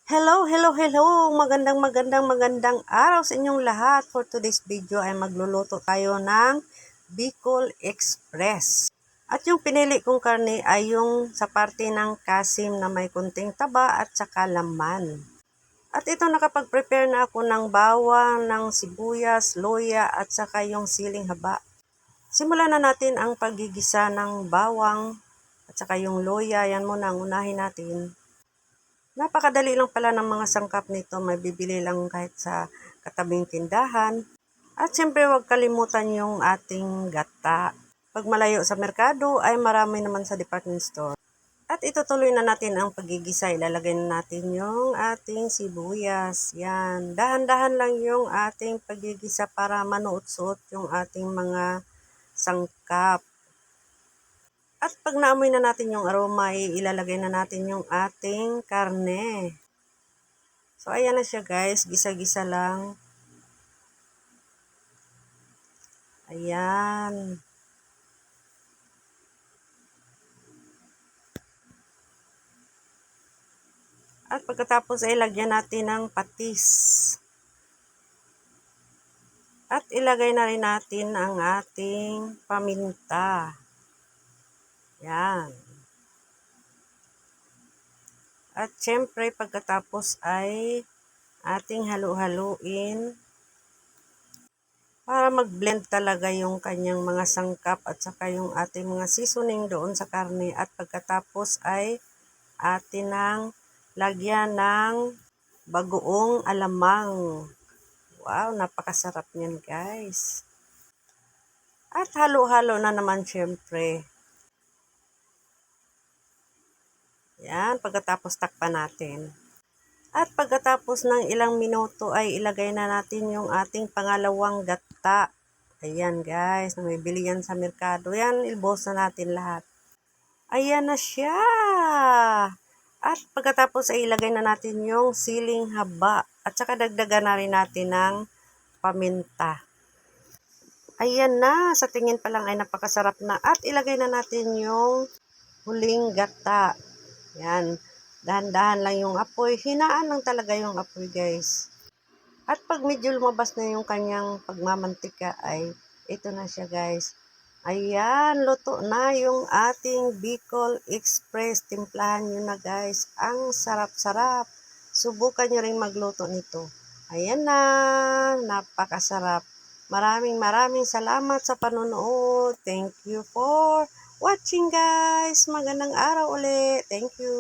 Hello. Magandang araw sa inyong lahat. For today's video ay magluluto tayo ng Bicol Express. At yung pinili kong karne ay yung sa parte ng kasim na may kunting taba at saka laman. At ito nakapag-prepare na ako ng bawang, ng sibuyas, loya at saka yung siling haba. Simulan na natin ang paggigisa ng bawang at saka yung loya. Yan muna ang unahin natin. Napakadali lang pala ng mga sangkap nito, may bibili lang kahit sa katabing tindahan. At siyempre huwag kalimutan yung ating gata. Pag malayo sa merkado ay marami naman sa department store. At itutuloy na natin ang paggigisa. Ilalagay na natin yung ating sibuyas. Yan. Dahan-dahan lang yung ating paggigisa para manuot-suot yung ating mga sangkap. At pag naamoy na natin yung aroma, ilalagay na natin yung ating karne. So, ayan na siya guys. Gisa-gisa lang. Ayan. At pagkatapos ay lagyan natin ng patis. At ilagay na rin natin ang ating paminta. Yan. At syempre pagkatapos ay ating halu-haluin para mag-blend talaga yung kanyang mga sangkap at saka yung ating mga seasoning doon sa karne. At pagkatapos ay atin ang lagyan ng bagoong alamang. Wow, napakasarap niyan guys. At halo-halo na naman syempre. Yan, pagkatapos takpan natin. At pagkatapos ng ilang minuto ay ilagay na natin yung ating pangalawang gata. Ayan guys, namibili yan sa merkado. Yan, ilbos na natin lahat. Ayan na siya. At pagkatapos ay ilagay na natin yung siling haba. At saka dagdagan na rin natin ng paminta. Ayan na, sa tingin pa lang ay napakasarap na. At ilagay na natin yung huling gata. Yan, dahan-dahan lang yung apoy. Hinaan lang talaga yung apoy guys. At pag medyo lumabas na yung kanyang pagmamantika ay ito na siya guys. Ayan, luto na yung ating Bicol Express. Timplahan nyo na guys. Ang sarap-sarap. Subukan nyo rin magluto nito. Ayan na, napakasarap. Maraming salamat sa panonood. Thank you for watching guys. Magandang araw ulit. Thank you.